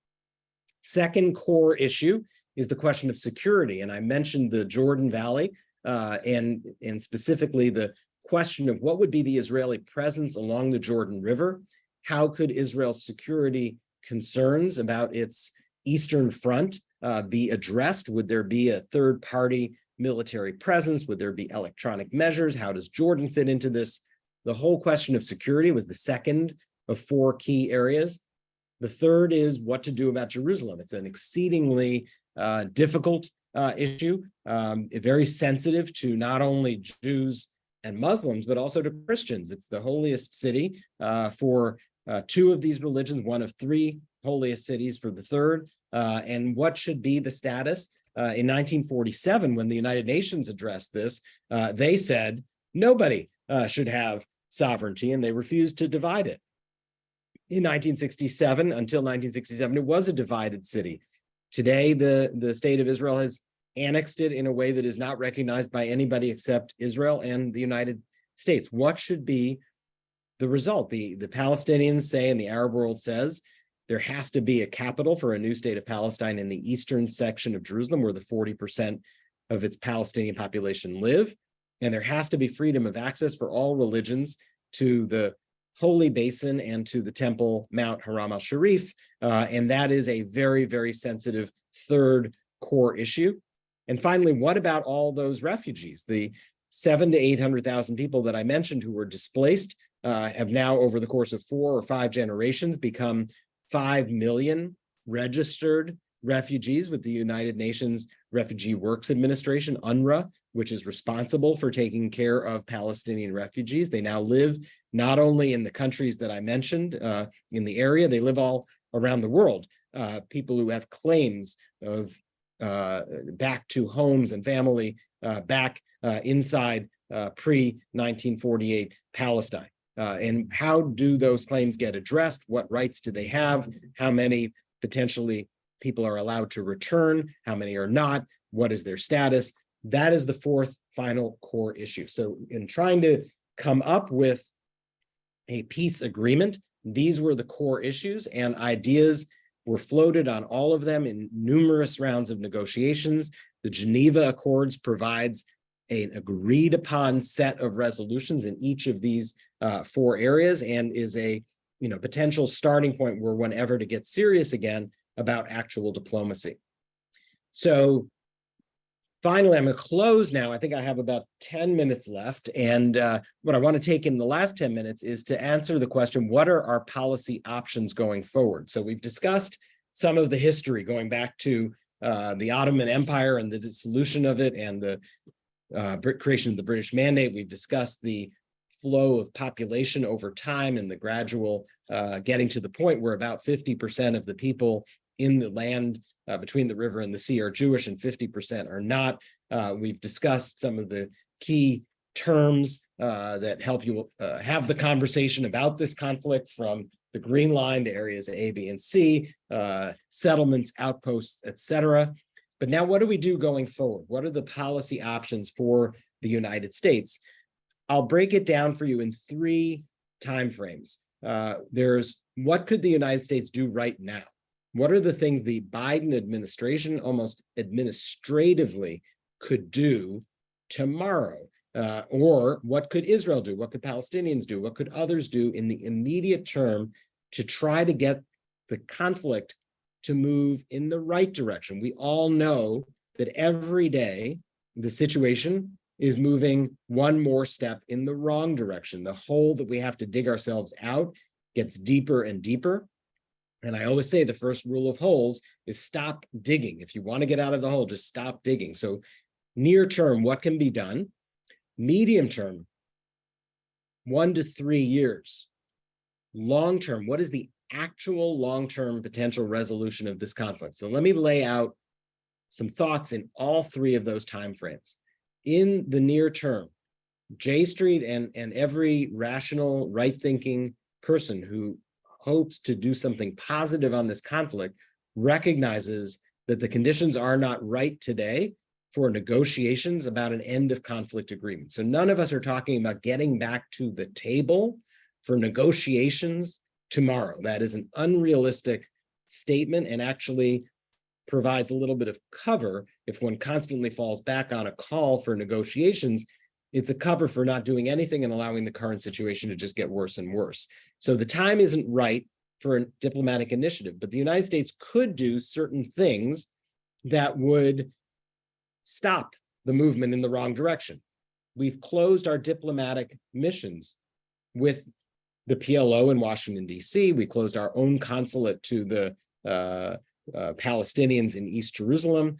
Second core issue is the question of security, and I mentioned the Jordan Valley and specifically the question of what would be the Israeli presence along the Jordan River. How could Israel's security concerns about its eastern front be addressed? Would there be a third-party military presence? Would there be electronic measures? How does Jordan fit into this? The whole question of security was the second of four key areas. The third is what to do about Jerusalem. It's an exceedingly difficult issue, very sensitive to not only Jews and Muslims, but also to Christians. It's the holiest city for two of these religions, one of three holiest cities for the third. And what should be the status? In 1947, when the United Nations addressed this, they said nobody should have sovereignty, and they refused to divide it. In 1967, until 1967, it was a divided city. Today, the state of Israel has annexed it in a way that is not recognized by anybody except Israel and the United States. What should be the result? The Palestinians say, and the Arab world says, there has to be a capital for a new state of Palestine in the eastern section of Jerusalem, where the 40% of its Palestinian population live. And there has to be freedom of access for all religions to the Holy Basin and to the Temple Mount Haram al-Sharif. And that is a very, very sensitive third core issue. And finally, what about all those refugees? The 700,000 to 800,000 people that I mentioned who were displaced have now, over the course of 4 or 5 generations, become 5 million registered refugees with the United Nations Refugee Works Administration, UNRWA, which is responsible for taking care of Palestinian refugees. They now live not only in the countries that I mentioned in the area, they live all around the world. People who have claims of back to homes and family back inside pre-1948 Palestine. And how do those claims get addressed? What rights do they have? How many potentially people are allowed to return? How many are not? What is their status? That is the fourth final core issue. So in trying to come up with a peace agreement, these were the core issues, and ideas were floated on all of them in numerous rounds of negotiations. The Geneva Accords provides an agreed upon set of resolutions in each of these 4 areas, and is a potential starting point were one ever to get serious again about actual diplomacy. So finally, I'm going to close now. I think I have about 10 minutes left. And what I want to take in the last 10 minutes is to answer the question, what are our policy options going forward? So we've discussed some of the history going back to the Ottoman Empire and the dissolution of it and the creation of the British Mandate. We've discussed the flow of population over time and the gradual getting to the point where about 50% of the people in the land between the river and the sea are Jewish and 50% are not. We've discussed some of the key terms that help you have the conversation about this conflict, from the Green Line to areas A, B, and C, settlements, outposts, etc. But now what do we do going forward? What are the policy options for the United States? I'll break it down for you in 3 timeframes. there's what could the United States do right now? What are the things the Biden administration almost administratively could do tomorrow? Or what could Israel do? What could Palestinians do? What could others do in the immediate term to try to get the conflict to move in the right direction? We all know that every day the situation is moving one more step in the wrong direction. The hole that we have to dig ourselves out gets deeper and deeper. And I always say the first rule of holes is stop digging. If you want to get out of the hole, just stop digging. So near term, what can be done? Medium term, 1 to 3 years. Long term, what is the actual long-term potential resolution of this conflict? So let me lay out some thoughts in all three of those timeframes. In the near term, J Street and every rational, right-thinking person who hopes to do something positive on this conflict recognizes that the conditions are not right today for negotiations about an end of conflict agreement. So none of us are talking about getting back to the table for negotiations tomorrow. That is an unrealistic statement and actually provides a little bit of cover. If one constantly falls back on a call for negotiations, it's a cover for not doing anything and allowing the current situation to just get worse and worse. So the time isn't right for a diplomatic initiative, but the United States could do certain things that would stop the movement in the wrong direction. We've closed our diplomatic missions with the PLO in Washington, D.C. We closed our own consulate to the Palestinians in East Jerusalem.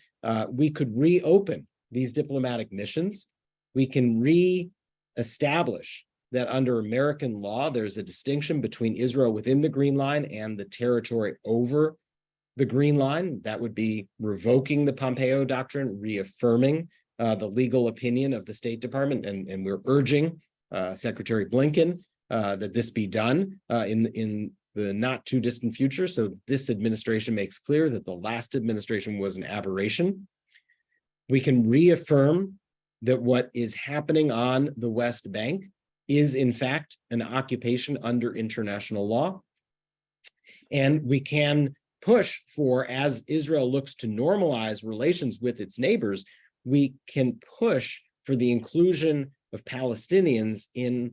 We could reopen these diplomatic missions. We can re-establish that under American law, there's a distinction between Israel within the Green Line and the territory over the Green Line. That would be revoking the Pompeo Doctrine, reaffirming the legal opinion of the State Department, and we're urging Secretary Blinken that this be done in the not too distant future. So this administration makes clear that the last administration was an aberration. We can reaffirm that what is happening on the West Bank is in fact an occupation under international law. And we can push for, as Israel looks to normalize relations with its neighbors, we can push for the inclusion of Palestinians in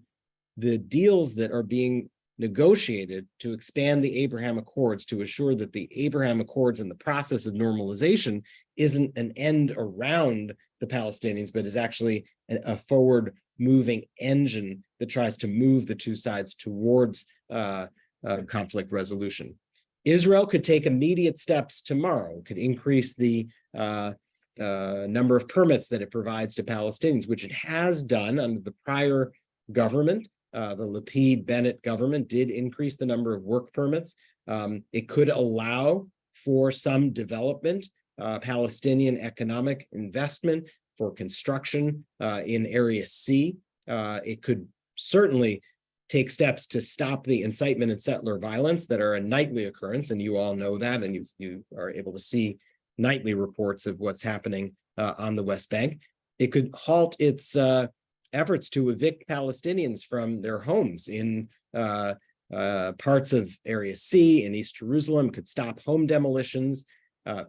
the deals that are being negotiated to expand the Abraham Accords, to assure that the Abraham Accords and the process of normalization isn't an end around the Palestinians, but is actually a forward-moving engine that tries to move the two sides towards conflict resolution. Israel could take immediate steps tomorrow, could increase the number of permits that it provides to Palestinians, which it has done under the prior government. The Lapid-Bennett government did increase the number of work permits. It could allow for some development, Palestinian economic investment for construction in Area C. It could certainly take steps to stop the incitement and settler violence that are a nightly occurrence, and you all know that, and you are able to see nightly reports of what's happening on the West Bank. It could halt its efforts to evict Palestinians from their homes in parts of Area C in East Jerusalem, could stop home demolitions,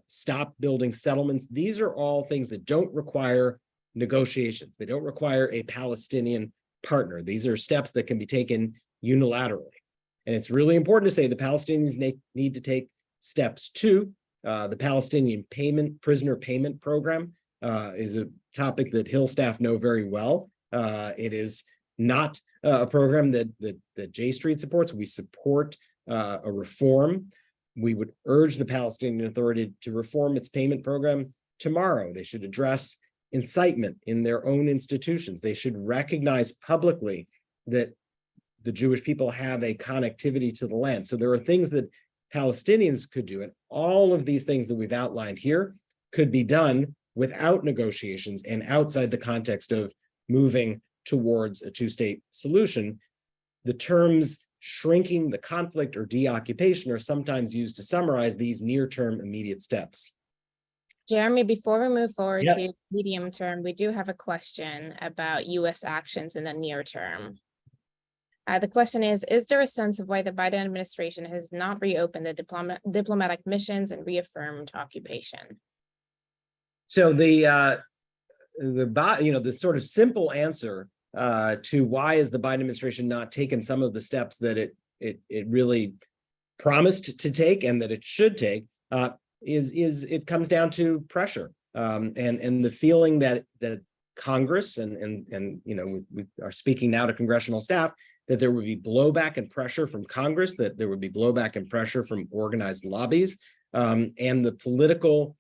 stop building settlements. These are all things that don't require negotiations. They don't require a Palestinian partner. These are steps that can be taken unilaterally. And it's really important to say the Palestinians need to take steps too. The Palestinian prisoner payment program is a topic that Hill staff know very well. It is not a program that J Street supports. We support a reform. We would urge the Palestinian Authority to reform its payment program tomorrow. They should address incitement in their own institutions. They should recognize publicly that the Jewish people have a connectivity to the land. So there are things that Palestinians could do, and all of these things that we've outlined here could be done without negotiations and outside the context of moving towards a two-state solution. The terms shrinking the conflict or deoccupation are sometimes used to summarize these near-term immediate steps. Jeremy, before we move forward Yes. to medium term, we do have a question about U.S. actions in the near term. The question is there a sense of why the Biden administration has not reopened the diplomatic missions and reaffirmed occupation? So the sort of simple answer to why is the Biden administration not taken some of the steps that it really promised to take and that it should take is it comes down to pressure and the feeling that Congress and we are speaking now to congressional staff, that there would be blowback and pressure from Congress, that there would be blowback and pressure from organized lobbies, and the political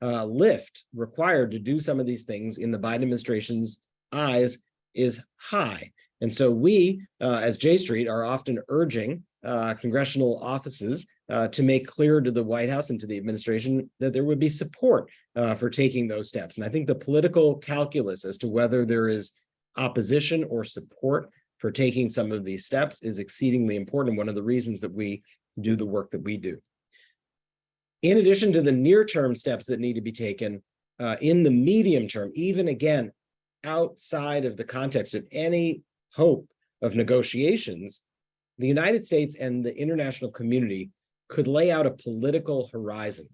lift required to do some of these things in the Biden administration's eyes is high. And so we, as J Street, are often urging congressional offices to make clear to the White House and to the administration that there would be support for taking those steps. And I think the political calculus as to whether there is opposition or support for taking some of these steps is exceedingly important. One of the reasons that we do the work that we do. In addition to the near-term steps that need to be taken, in the medium term, even again, outside of the context of any hope of negotiations, the United States and the international community could lay out a political horizon.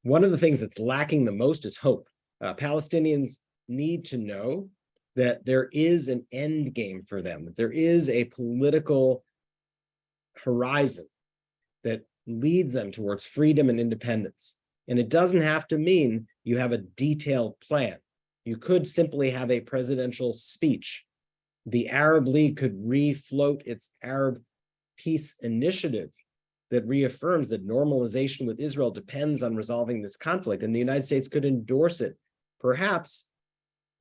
One of the things that's lacking the most is hope. Palestinians need to know that there is an end game for them, that there is a political horizon that leads them towards freedom and independence. And it doesn't have to mean you have a detailed plan. You could simply have a presidential speech. The Arab League could refloat its Arab peace initiative that reaffirms that normalization with Israel depends on resolving this conflict, and the United States could endorse it, perhaps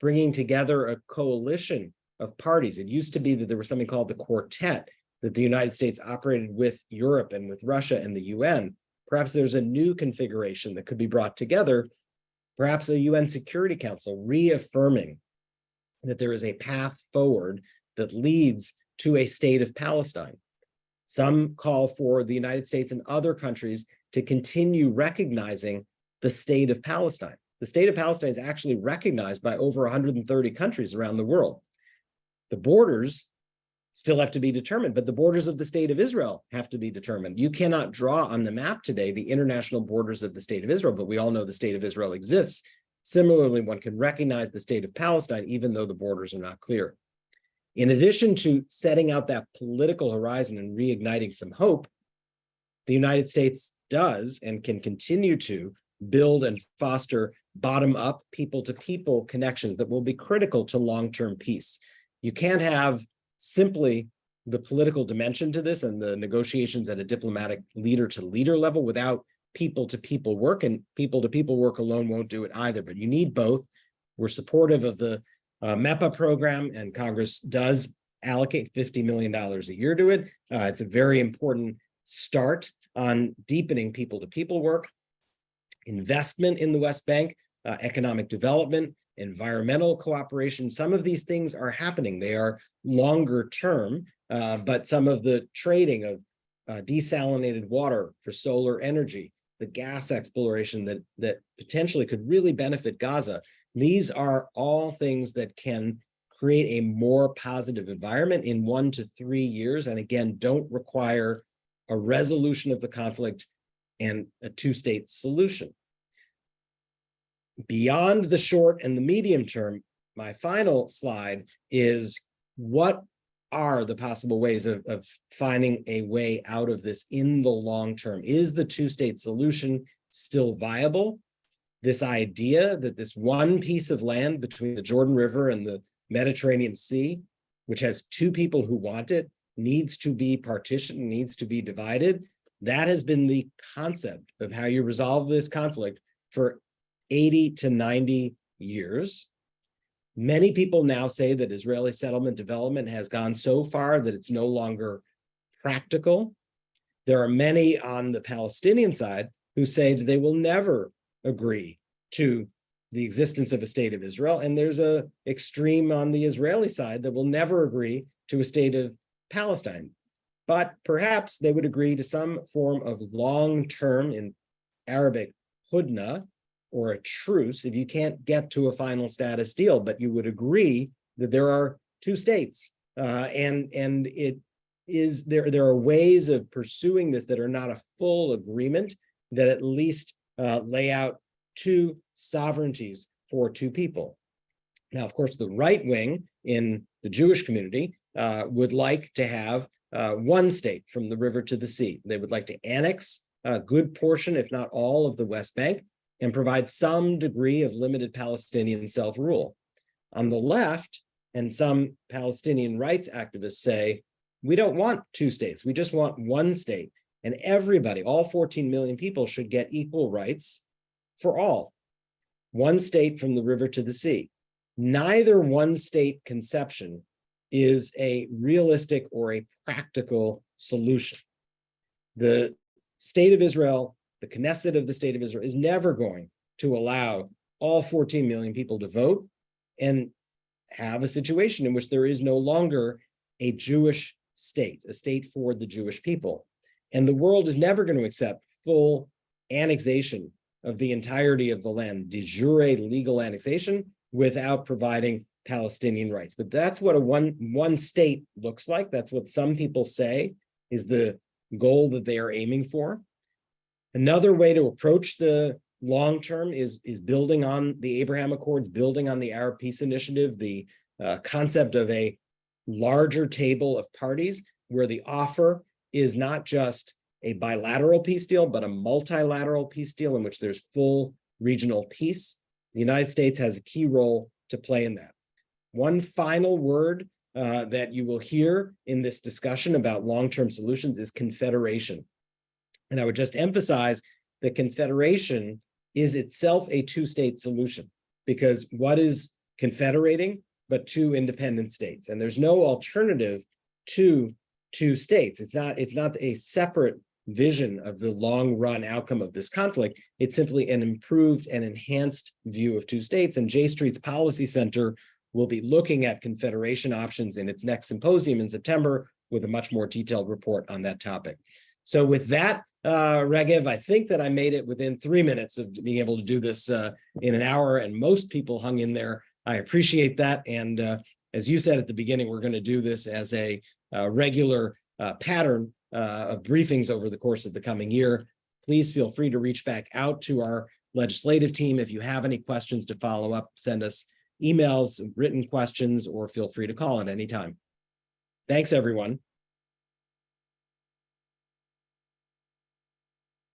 bringing together a coalition of parties. It used to be that there was something called the Quartet that the United States operated with Europe and with Russia and the UN. Perhaps there's a new configuration that could be brought together, perhaps a UN Security Council reaffirming that there is a path forward that leads to a state of Palestine. Some call for the United States and other countries to continue recognizing the state of Palestine. The state of Palestine is actually recognized by over 130 countries around the world. The borders still have to be determined, but the borders of the state of Israel have to be determined. You cannot draw on the map today the international borders of the state of Israel, but we all know the state of Israel exists. Similarly, one can recognize the state of Palestine, even though the borders are not clear. In addition to setting out that political horizon and reigniting some hope, the United States does and can continue to build and foster bottom-up, people-to-people connections that will be critical to long-term peace. You can't have simply the political dimension to this and the negotiations at a diplomatic leader-to-leader level without people-to-people work, and people-to-people work alone won't do it either, but you need both. We're supportive of the MEPA program, and Congress does allocate $50 million a year to it. It's a very important start on deepening people-to-people work, investment in the West Bank, economic development, environmental cooperation. Some of these things are happening. They are longer term, but some of the trading of desalinated water for solar energy, the gas exploration that potentially could really benefit Gaza, these are all things that can create a more positive environment in 1 to 3 years, and again, don't require a resolution of the conflict and a two-state solution. Beyond the short and the medium term, my final slide is what are the possible ways of finding a way out of this in the long term? Is the two-state solution still viable? This idea that this one piece of land between the Jordan River and the Mediterranean Sea, which has two people who want it, needs to be partitioned, needs to be divided, that has been the concept of how you resolve this conflict for 80 to 90 years. Many people now say that Israeli settlement development has gone so far that it's no longer practical. There are many on the Palestinian side who say that they will never agree to the existence of a state of Israel. And there's an extreme on the Israeli side that will never agree to a state of Palestine. But perhaps they would agree to some form of long-term, in Arabic, hudna, or a truce, if you can't get to a final status deal, but you would agree that there are two states and it is there are ways of pursuing this that are not a full agreement, that at least lay out two sovereignties for two people. Now, of course, the right wing in the Jewish community would like to have one state from the river to the sea. They would like to annex a good portion, if not all, of the West Bank and provide some degree of limited Palestinian self-rule. On the left, and some Palestinian rights activists say, we don't want two states, we just want one state. And everybody, all 14 million people, should get equal rights for all. One state from the river to the sea. Neither one state conception is a realistic or a practical solution. The state of Israel, the Knesset of the state of Israel, is never going to allow all 14 million people to vote and have a situation in which there is no longer a Jewish state, a state for the Jewish people. And the world is never going to accept full annexation of the entirety of the land, de jure legal annexation, without providing Palestinian rights. But that's what a one state looks like. That's what some people say is the goal that they are aiming for. Another way to approach the long term is building on the Abraham Accords, building on the Arab Peace Initiative, the concept of a larger table of parties where the offer is not just a bilateral peace deal, but a multilateral peace deal in which there's full regional peace. The United States has a key role to play in that. One final word that you will hear in this discussion about long-term solutions is confederation. And I would just emphasize that confederation is itself a two-state solution, because what is confederating but two independent states? And there's no alternative to two states. It's not a separate vision of the long-run outcome of this conflict. It's simply an improved and enhanced view of two states. And J Street's Policy Center will be looking at confederation options in its next symposium in September with a much more detailed report on that topic. So with that, Regev, I think that I made it within 3 minutes of being able to do this in an hour, and most people hung in there. I appreciate that. And as you said at the beginning, we're going to do this as a regular pattern of briefings over the course of the coming year. Please feel free to reach back out to our legislative team. If you have any questions to follow up, send us emails, written questions, or feel free to call at any time. Thanks, everyone.